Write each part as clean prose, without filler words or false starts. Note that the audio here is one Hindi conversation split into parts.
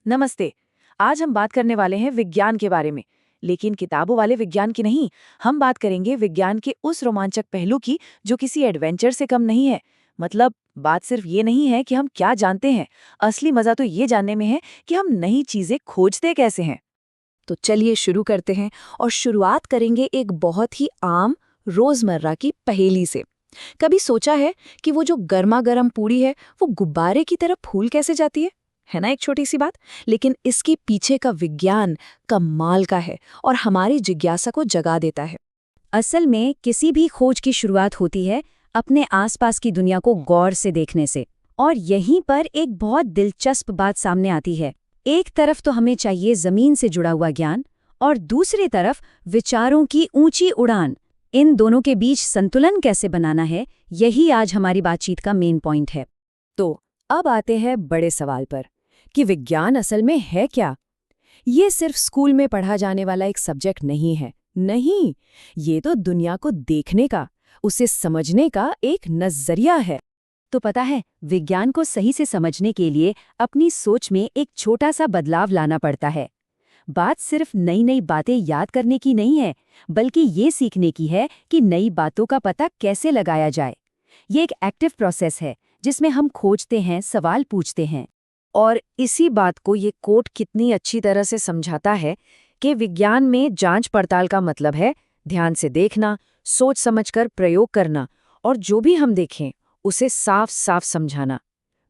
नमस्ते। आज हम बात करने वाले हैं विज्ञान के बारे में, लेकिन किताबों वाले विज्ञान की नहीं। हम बात करेंगे विज्ञान के उस रोमांचक पहलू की जो किसी एडवेंचर से कम नहीं है। मतलब बात सिर्फ ये नहीं है कि हम क्या जानते हैं, असली मजा तो ये जानने में है कि हम नई चीजें खोजते कैसे हैं। तो चलिए शुरू करते हैं और शुरुआत करेंगे एक बहुत ही आम रोजमर्रा की पहेली से। कभी सोचा है कि वो जो गर्मा गर्म पूड़ी है वो गुब्बारे की तरह फूल कैसे जाती है ना? एक छोटी सी बात, लेकिन इसके पीछे का विज्ञान कमाल का है और हमारी जिज्ञासा को जगा देता है। असल में किसी भी खोज की शुरुआत होती है अपने आसपास की दुनिया को गौर से देखने से, और यहीं पर एक बहुत दिलचस्प बात सामने आती है। एक तरफ तो हमें चाहिए जमीन से जुड़ा हुआ ज्ञान और दूसरी तरफ विचारों की ऊंची उड़ान। इन दोनों के बीच संतुलन कैसे बनाना है, यही आज हमारी बातचीत का मेन पॉइंट है। तो अब आते हैं बड़े सवाल पर कि विज्ञान असल में है क्या? ये सिर्फ स्कूल में पढ़ा जाने वाला एक सब्जेक्ट नहीं है। नहीं, ये तो दुनिया को देखने का, उसे समझने का एक नजरिया है। तो पता है, विज्ञान को सही से समझने के लिए अपनी सोच में एक छोटा सा बदलाव लाना पड़ता है। बात सिर्फ नई नई बातें याद करने की नहीं है, बल्कि ये सीखने की है कि नई बातों का पता कैसे लगाया जाए। ये एक एक्टिव प्रोसेस है जिसमें हम खोजते हैं, सवाल पूछते हैं। और इसी बात को ये कोट कितनी अच्छी तरह से समझाता है कि विज्ञान में जांच पड़ताल का मतलब है ध्यान से देखना, सोच समझकर प्रयोग करना, और जो भी हम देखें उसे साफ साफ समझाना।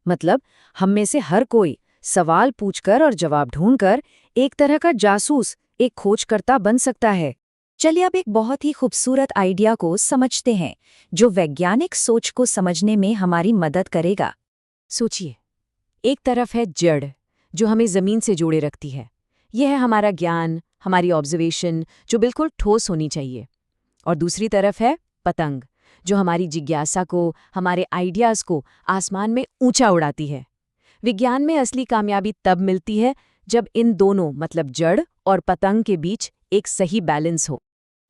मतलब हम में से हर कोई सवाल पूछकर और जवाब ढूंढकर एक तरह का जासूस, एक खोजकर्ता बन सकता है। चलिए अब एक बहुत ही खूबसूरत आइडिया को समझते हैं जो वैज्ञानिक सोच को समझने में हमारी मदद करेगा। सोचिए, एक तरफ है जड़ जो हमें जमीन से जोड़े रखती है। यह है हमारा ज्ञान, हमारी ऑब्जर्वेशन जो बिल्कुल ठोस होनी चाहिए। और दूसरी तरफ है पतंग जो हमारी जिज्ञासा को, हमारे आइडियाज़ को आसमान में ऊंचा उड़ाती है। विज्ञान में असली कामयाबी तब मिलती है जब इन दोनों, मतलब जड़ और पतंग के बीच एक सही बैलेंस हो।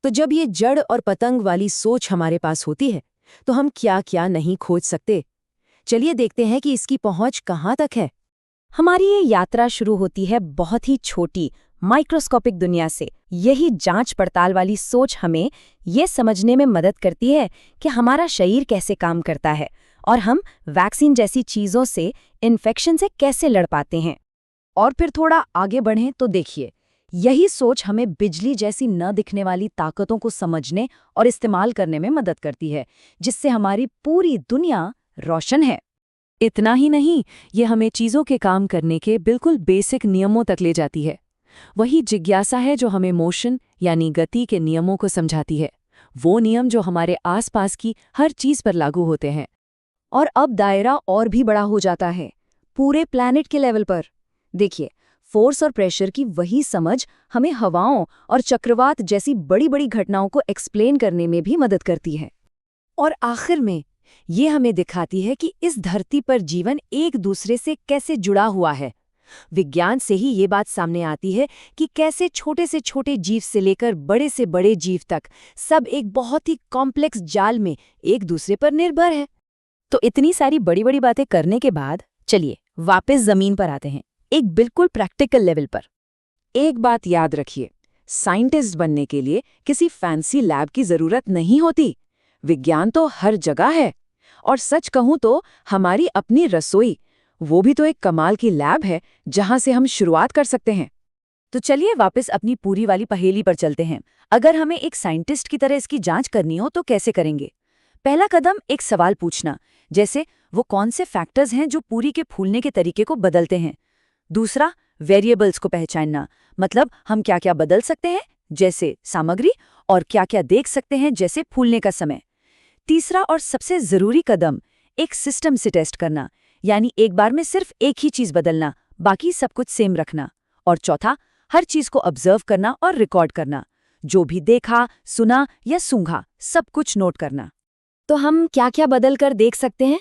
तो जब ये जड़ और पतंग वाली सोच हमारे पास होती है तो हम क्या क्या नहीं खोज सकते। चलिए देखते हैं कि इसकी पहुंच कहाँ तक है। हमारी ये यात्रा शुरू होती है बहुत ही छोटी माइक्रोस्कोपिक दुनिया से। यही जांच पड़ताल वाली सोच हमें ये समझने में मदद करती है कि हमारा शरीर कैसे काम करता है और हम वैक्सीन जैसी चीज़ों से, इन्फेक्शन से कैसे लड़ पाते हैं। और फिर थोड़ा आगे बढ़ें तो देखिए, यही सोच हमें बिजली जैसी न दिखने वाली ताकतों को समझने और इस्तेमाल करने में मदद करती है, जिससे हमारी पूरी दुनिया रोशन है। इतना ही नहीं, ये हमें चीज़ों के काम करने के बिल्कुल बेसिक नियमों तक ले जाती है। वही जिज्ञासा है जो हमें मोशन यानी गति के नियमों को समझाती है, वो नियम जो हमारे आसपास की हर चीज़ पर लागू होते हैं। और अब दायरा और भी बड़ा हो जाता है, पूरे प्लैनेट के लेवल पर। देखिए, फोर्स और प्रेशर की वही समझ हमें हवाओं और चक्रवात जैसी बड़ी बड़ी घटनाओं को एक्सप्लेन करने में भी मदद करती है। और आखिर में ये हमें दिखाती है कि इस धरती पर जीवन एक दूसरे से कैसे जुड़ा हुआ है। विज्ञान से ही ये बात सामने आती है कि कैसे छोटे से छोटे जीव से लेकर बड़े से बड़े जीव तक सब एक बहुत ही कॉम्प्लेक्स जाल में एक दूसरे पर निर्भर है। तो इतनी सारी बड़ी बड़ी बातें करने के बाद चलिए वापस जमीन पर आते हैं, एक बिल्कुल प्रैक्टिकल लेवल पर। एक बात याद रखिए, साइंटिस्ट बनने के लिए किसी फैंसी लैब की जरूरत नहीं होती। विज्ञान तो हर जगह है। और सच कहूं तो हमारी अपनी रसोई, वो भी तो एक कमाल की लैब है जहां से हम शुरुआत कर सकते हैं। तो चलिए वापस अपनी पूरी वाली पहेली पर चलते हैं। अगर हमें एक साइंटिस्ट की तरह इसकी जांच करनी हो तो कैसे करेंगे? पहला कदम एक सवाल पूछना, जैसे वो कौन से फैक्टर्स हैं जो पूरी के फूलने के तरीके को बदलते हैं। दूसरा, वेरिएबल्स को पहचानना, मतलब हम क्या क्या बदल सकते हैं जैसे सामग्री, और क्या क्या देख सकते हैं जैसे फूलने का समय। तीसरा और सबसे जरूरी कदम, एक सिस्टम से टेस्ट करना, यानी एक बार में सिर्फ एक ही चीज बदलना, बाकी सब कुछ सेम रखना। और चौथा, हर चीज को ऑब्जर्व करना और रिकॉर्ड करना, जो भी देखा, सुना या सूंघा सब कुछ नोट करना। तो हम क्या क्या बदल कर देख सकते हैं?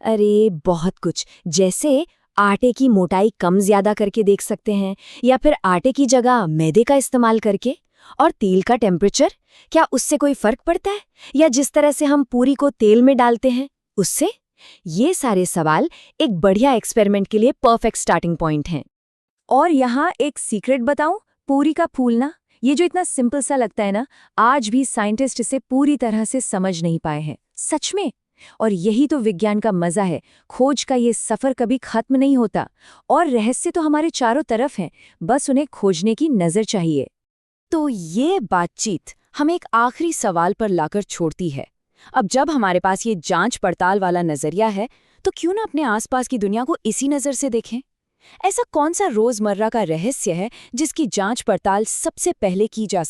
अरे बहुत कुछ, जैसे आटे की मोटाई कम ज्यादा करके देख सकते हैं, या फिर आटे की जगह मैदे का इस्तेमाल करके। और तेल का टेम्परेचर, क्या उससे कोई फर्क पड़ता है, या जिस तरह से हम पूरी को तेल में डालते हैं उससे? ये सारे सवाल एक बढ़िया एक्सपेरिमेंट के लिए परफेक्ट स्टार्टिंग पॉइंट हैं। और यहाँ एक सीक्रेट बताऊं, पूरी का फूलना, ये जो इतना सिंपल सा लगता है ना, आज भी साइंटिस्ट इसे पूरी तरह से समझ नहीं पाए हैं। सच में। और यही तो विज्ञान का मजा है, खोज का ये सफर कभी खत्म नहीं होता। और रहस्य तो हमारे चारों तरफ हैं, बस उन्हें खोजने की नजर चाहिए। तो ये बातचीत हमें एक आखिरी सवाल पर लाकर छोड़ती है। अब जब हमारे पास ये जांच पड़ताल वाला नजरिया है, तो क्यों ना अपने आसपास की दुनिया को इसी नजर से देखें? ऐसा कौन सा रोजमर्रा का रहस्य है जिसकी जांच पड़ताल सबसे पहले की जा सकती है?